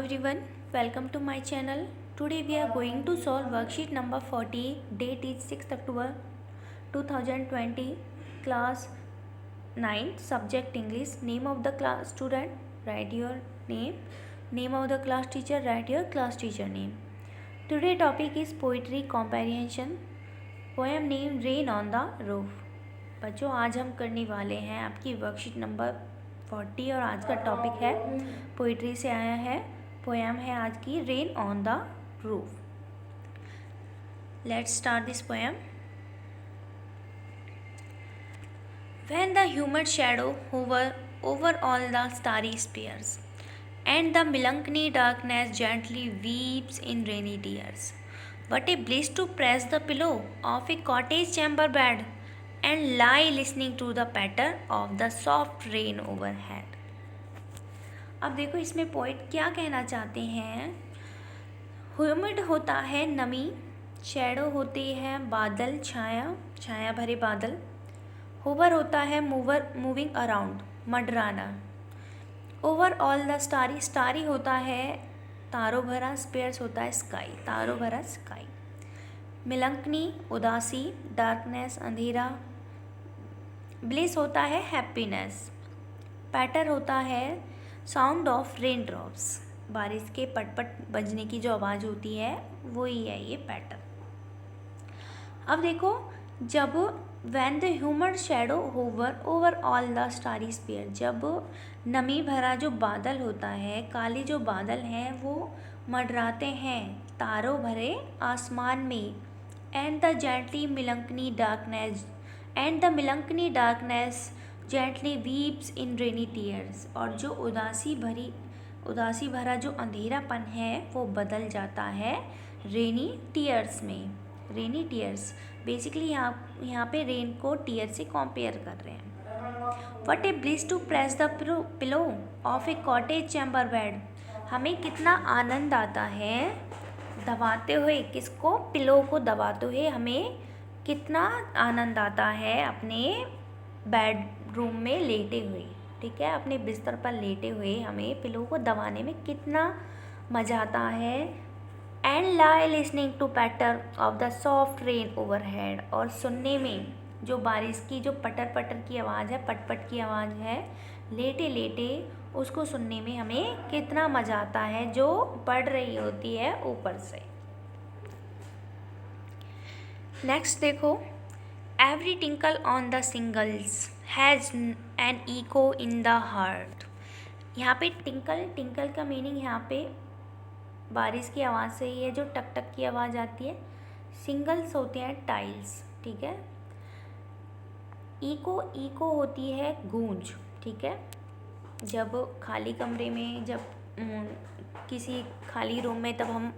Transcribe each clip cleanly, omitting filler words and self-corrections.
everyone, welcome to my channel. Today we are going to solve worksheet number 40. Date is 6th October 2020. Class 9, subject English. Name of the class student, write your name. Name of the class teacher, write your class teacher name. Today topic is poetry comprehension. Poem name Rain on the Roof. बच्चों आज हम करने वाले हैं आपकी worksheet number 40 और आज का टॉपिक है पोइट्री से आया है। पोएम है आज की rain on the roof. Let's start this poem. When the humid shadow hover over all the starry spheres, and the melancholy darkness gently weeps in rainy tears, what a bliss to press the pillow of a cottage chamber bed and lie listening to the patter of the soft rain overhead. अब देखो इसमें poet क्या कहना चाहते हैं। Humid होता है नमी, शैडो होती है बादल, छाया भरे बादल, होवर होता है मूविंग अराउंड, मंडराना, ओवर ऑल द स्टारी होता है तारों भरा, स्पेयर्स होता है स्काई, तारों भरा स्काई, मिलंकनी उदासी, डार्कनेस अंधेरा, ब्लिस होता है हैप्पीनेस, पैटर होता है साउंड ऑफ रेन ड्रॉप्स, बारिश के पटपट बजने की जो आवाज़ होती है वही है ये पैटर। अब देखो जब when the humid shadow hover over all the starry sphere, जब नमी भरा जो बादल होता है, काले जो बादल हैं वो मंडराते हैं तारों भरे आसमान में, and the melancholy darkness gently weeps in rainy tears, और जो उदासी भरा जो अंधेरापन है वो बदल जाता है रेनी टीयर्स में। रेनी टीयर्स बेसिकली यहाँ पे रेन को टीयर से कंपेयर कर रहे हैं। What a bliss to press the pillow of a cottage chamber bed, हमें कितना आनंद आता है दबाते हुए, किसको, पिलो को दबाते हुए हमें कितना आनंद आता है अपने बेडरूम में लेटे हुए, ठीक है, अपने बिस्तर पर लेटे हुए हमें पिलो को दबाने में कितना मज़ा आता है। And lie listening to patter of the soft rain overhead, और सुनने में जो बारिश की जो पटर पटर की आवाज़ है, पटपट की आवाज़ है, लेटे लेटे उसको सुनने में हमें कितना मज़ा आता है जो पड़ रही होती है ऊपर से। नेक्स्ट देखो, every tinkle on the shingles has an echo in the heart. यहाँ पे टिंकल का मीनिंग यहाँ पे बारिश की आवाज़ से ही है, जो टक टक की आवाज़ आती है। सिंगल्स होते हैं टाइल्स, ठीक है। इको होती है गूंज, ठीक है। जब खाली कमरे में, जब किसी खाली रूम में तब हम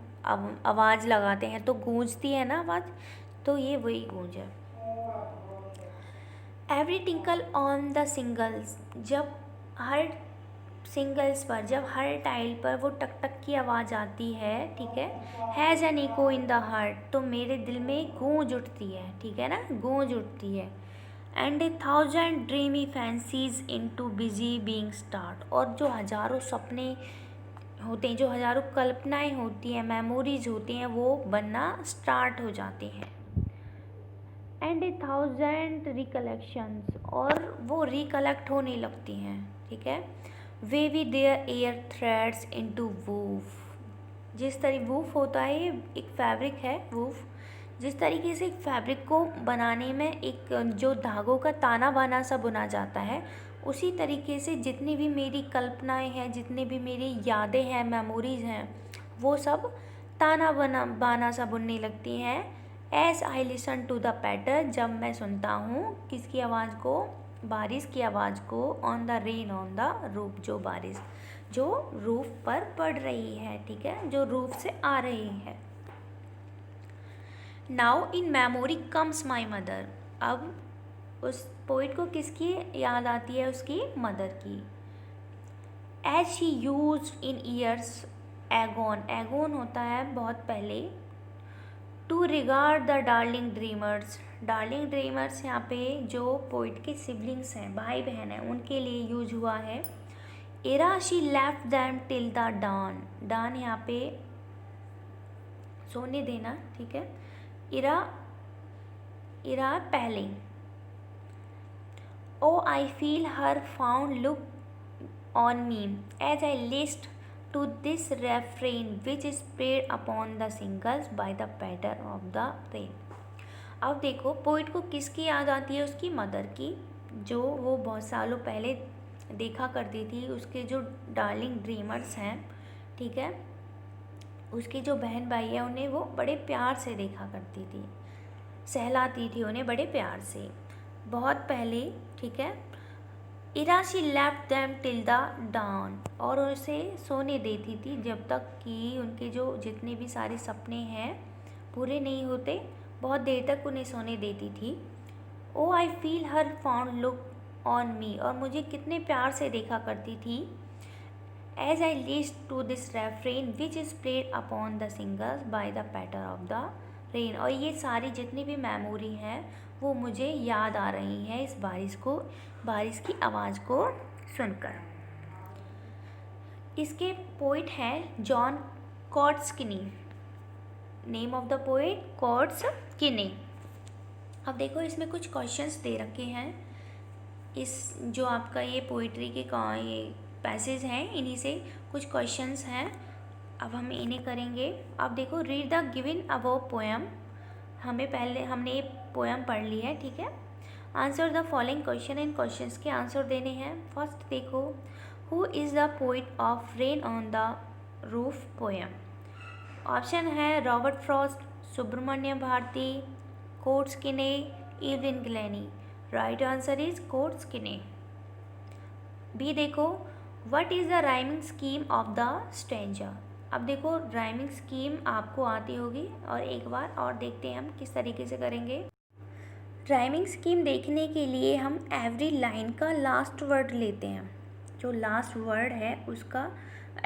आवाज़ लगाते हैं तो गूंजती है ना आवाज़, तो ये वही गूंज है। Every tinkle on the singles, जब हर सिंगल्स पर, जब हर टाइल पर वो टक टक की आवाज़ आती है, ठीक है। Has an echo in the heart, तो मेरे दिल में गूंज उठती है, ठीक है ना, गूंज उठती है। And 1000 dreamy fancies into busy being start, और जो हज़ारों सपने होते हैं, जो हज़ारों कल्पनाएं होती हैं, मेमोरीज होती हैं, वो बनना स्टार्ट हो जाती हैं। एंड 1000 रिकलेक्शंस, और वो रिकलेक्ट होने लगती हैं, ठीक है। Weave their air threads into woof, जिस तरह वूफ होता है ये एक फैब्रिक है, वूफ, जिस तरीके से एक फैब्रिक को बनाने में एक जो धागों का ताना बाना सा बुना जाता है, उसी तरीके से जितनी भी मेरी कल्पनाएं हैं, जितनी भी मेरी यादें हैं, मेमोरीज हैं, वो सब ताना बाना सा बुनने लगती हैं। As I listen to the patter, जब मैं सुनता हूँ किसकी आवाज़ को, बारिश की आवाज़ को, on the rain on the roof, जो बारिश जो रूफ पर पड़ रही है, ठीक है, जो रूफ से आ रही है। Now in memory comes my mother, अब उस पोइट को किसकी याद आती है, उसकी मदर की। As she used in years agone होता है बहुत पहले। To regard the darling dreamers यहाँ पे जो पोइट के सिबलिंग्स हैं, भाई बहन हैं, उनके लिए यूज हुआ है। Ere she left them till the dawn, dawn यहाँ पे सोने देना, ठीक है। इरा, इरा पहले। Oh I feel her fond look on me as I listened to this refrain which is played upon the shingles by the patter of the rain। अब देखो poet को किसकी याद आती है, उसकी मदर की, जो वो बहुत सालों पहले देखा करती थी। उसके जो डार्लिंग ड्रीमर्स हैं, ठीक है, उसकी जो बहन भाई है, उन्हें वो बड़े प्यार से देखा करती थी, सहलाती थी उन्हें बड़े प्यार से, बहुत पहले, ठीक है। Ere she left them till the dawn, और उसे सोने देती थी जब तक कि उनके जो जितने भी सारे सपने हैं पूरे नहीं होते, बहुत देर तक उन्हें सोने देती थी। O I feel her fond look on me, और मुझे कितने प्यार से देखा करती थी। As I list to this refrain which is played upon the singers by the patter of the rain, और ये सारी जितनी भी मेमोरी हैं वो मुझे याद आ रही हैं इस बारिश की आवाज़ को सुनकर। इसके पोइट हैं John Coates Kinney, name of the poet Coates Kinney. अब देखो इसमें कुछ क्वेश्चंस दे रखे हैं, इस जो आपका ये पोइट्री के ये पैसेज हैं, इन्हीं से कुछ क्वेश्चंस हैं, अब हम इन्हें करेंगे। अब देखो read the given above poem, हमने ये पोएम पढ़ ली है, ठीक है। आंसर द फॉलोइंग क्वेश्चन, इन क्वेश्चंस के आंसर देने हैं। फर्स्ट देखो, who is the poet of rain on the roof poem. Option है Robert Frost, Subramaniam Bharati, Coates Kinney, Evelyn Glennie. Right answer is Coates Kinney. B देखो, what is the rhyming scheme of the stanza. अब देखो rhyming scheme आपको आती होगी, और एक बार और देखते हैं हम किस तरीके से करेंगे। राइमिंग स्कीम देखने के लिए हम एवरी लाइन का लास्ट वर्ड लेते हैं, जो लास्ट वर्ड है उसका,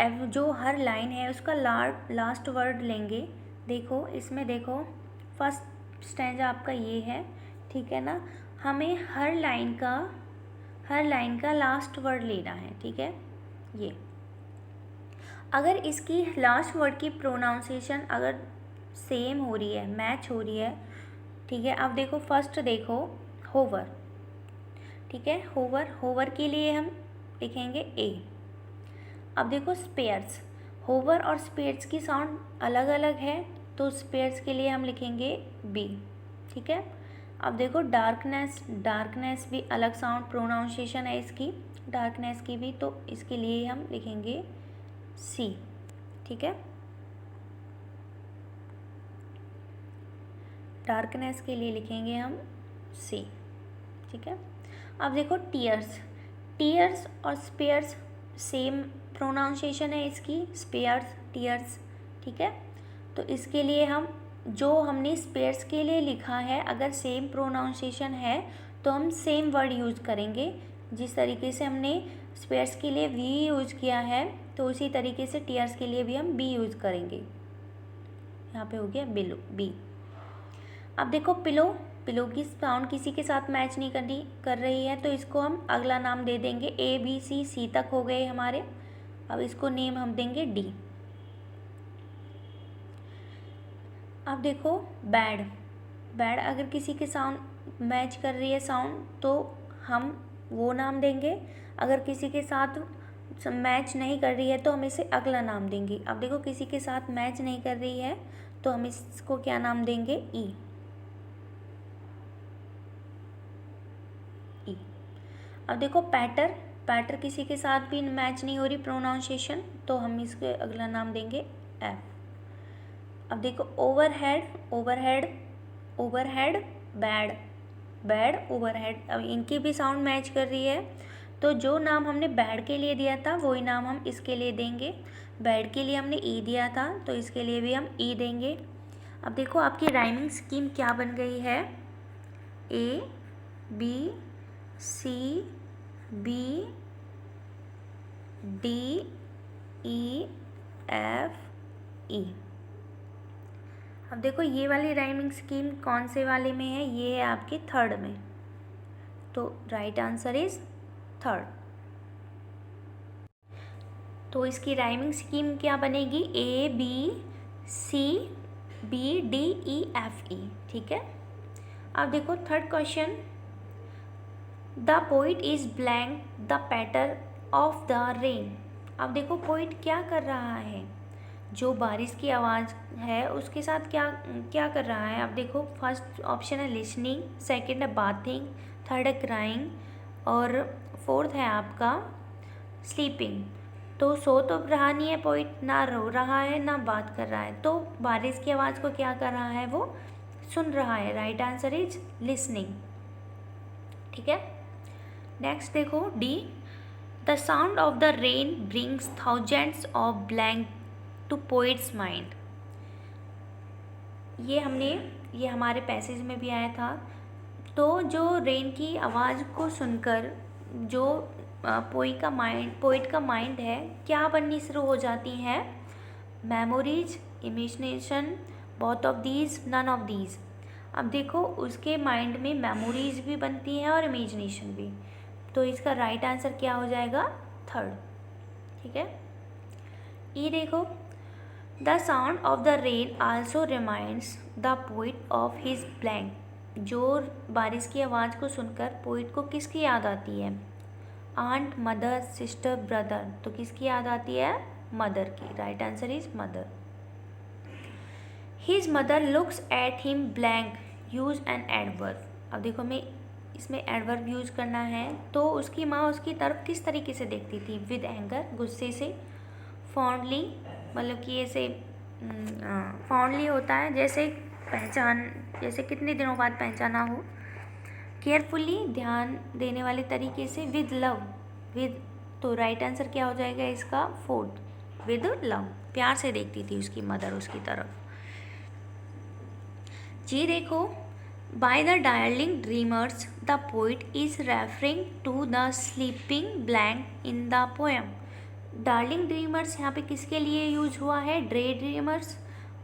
जो हर लाइन है उसका लास्ट वर्ड लेंगे। देखो इसमें देखो फर्स्ट स्टैंजा आपका ये है, ठीक है ना, हमें हर लाइन का लास्ट वर्ड लेना है, ठीक है। ये अगर इसकी लास्ट वर्ड की प्रोनाउंसिएशन अगर सेम हो रही है, मैच हो रही है, ठीक है। अब देखो फर्स्ट देखो होवर, ठीक है, होवर के लिए हम लिखेंगे ए। अब देखो स्पेयर्स, होवर और स्पेयर्स की साउंड अलग अलग है, तो स्पेयर्स के लिए हम लिखेंगे बी, ठीक है। अब देखो डार्कनेस भी अलग साउंड प्रोनाउंसिएशन है इसकी, डार्कनेस की भी, तो इसके लिए हम लिखेंगे सी, ठीक है। डार्कनेस के लिए लिखेंगे हम सी, ठीक है। अब देखो टीयर्स और स्पेयर्स सेम प्रोनाउंसिएशन है इसकी, स्पेयर्स टीयर्स, ठीक है। तो इसके लिए हम जो हमने स्पेयर्स के लिए लिखा है, अगर सेम प्रोनाउंसिएशन है तो हम सेम वर्ड यूज़ करेंगे। जिस तरीके से हमने स्पेयर्स के लिए वी यूज़ किया है, तो उसी तरीके से टीयर्स के लिए भी हम बी यूज़ करेंगे। यहाँ पे हो गया बी। अब देखो पिलो की साउंड किसी के साथ मैच नहीं कर रही है, तो इसको हम अगला नाम दे देंगे। ए बी सी तक हो गए हमारे, अब इसको नेम हम देंगे डी। अब देखो बैड अगर किसी के साउंड मैच कर रही है साउंड, तो हम वो नाम देंगे। अगर किसी के साथ मैच नहीं कर रही है तो हम इसे अगला नाम देंगे। अब देखो किसी के साथ मैच नहीं कर रही है तो हम इसको क्या नाम देंगे, ई। अब देखो पैटर किसी के साथ भी मैच नहीं हो रही प्रोनाउंसिएशन, तो हम इसके अगला नाम देंगे एफ। अब देखो ओवरहेड बैड ओवरहेड, अब इनकी भी साउंड मैच कर रही है, तो जो नाम हमने बैड के लिए दिया था वही नाम हम इसके लिए देंगे। बैड के लिए हमने ई दिया था, तो इसके लिए भी हम ई देंगे। अब देखो आपकी राइमिंग स्कीम क्या बन गई है, A B C B D E F E. अब देखो ये वाली राइमिंग स्कीम कौन से वाले में है, ये है आपके थर्ड में, तो राइट आंसर इज थर्ड। तो इसकी राइमिंग स्कीम क्या बनेगी? ABCBDEFE। ठीक है। अब देखो third question, the poet is blank the patter of the rain. अब देखो पोइट क्या कर रहा है, जो बारिश की आवाज़ है उसके साथ क्या क्या कर रहा है। अब देखो फर्स्ट ऑप्शन है लिसनिंग, सेकंड है बाथिंग, थर्ड है क्राइंग और फोर्थ है आपका स्लीपिंग। तो सो तो रहा नहीं है पोइट, ना रो रहा है ना बात कर रहा है, तो बारिश की आवाज़ को क्या कर रहा है, वो सुन रहा है। Right answer is listening. ठीक है। नेक्स्ट देखो D, the sound of the rain brings thousands of blank to poet's mind. ये हमारे पैसेज में भी आया था। तो जो रेन की आवाज़ को सुनकर जो पोइट का माइंड है क्या बननी शुरू हो जाती हैं? Memories, imagination, both of these, none of these. अब देखो उसके माइंड में मेमोरीज भी बनती हैं और इमेजिनेशन भी। तो इसका राइट आंसर क्या हो जाएगा? थर्ड। ठीक है। ये देखो, the sound of the rain also reminds the poet of his blank. जो बारिश की आवाज़ को सुनकर पोइट को किसकी याद आती है? Aunt, mother, sister, brother. तो किसकी याद आती है? मदर की। Right answer is mother. His mother looks at him blank, use an adverb. अब देखो मैं इसमें एडवर्ब यूज करना है। तो उसकी माँ उसकी तरफ किस तरीके से देखती थी? विद एंगर, गुस्से से, फॉन्डली, मतलब कि ऐसे फॉन्डली होता है जैसे पहचान, जैसे कितने दिनों बाद पहचाना हो। केयरफुली, ध्यान देने वाले तरीके से। विद लव, विद, तो राइट आंसर क्या हो जाएगा इसका? Fourth, with love. प्यार से देखती थी उसकी मदर उसकी तरफ। जी देखो, by the darling dreamers the poet is referring to the sleeping blank in the poem. Darling dreamers यहाँ पे किसके लिए यूज हुआ है? Day dreamers,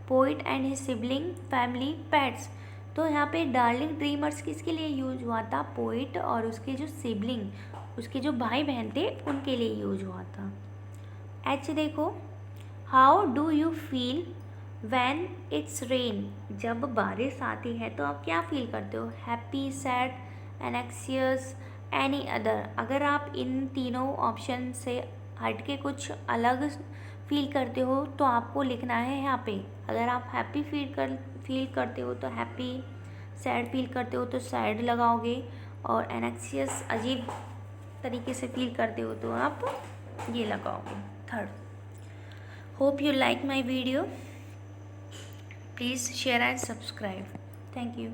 poet and his sibling, family, pets. तो यहाँ पे डार्लिंग ड्रीमर्स किसके लिए यूज हुआ था? पोइट और उसके जो सिबलिंग, उसके जो भाई बहन थे उनके लिए यूज हुआ था। एच देखो, how do you feel when it's rain. जब बारिश आती है तो आप क्या फील करते हो? Happy, sad, एनेक्सियस, any other. अगर आप इन तीनों ऑप्शन से हट के कुछ अलग फील करते हो तो आपको लिखना है यहाँ पे। अगर आप हैप्पी फील करते हो तो हैप्पी, सैड फील करते हो तो सैड लगाओगे, और एनेक्सियस अजीब तरीके से फील करते हो तो आप ये लगाओगे, third. Hope you like my video. Please share and subscribe. Thank you.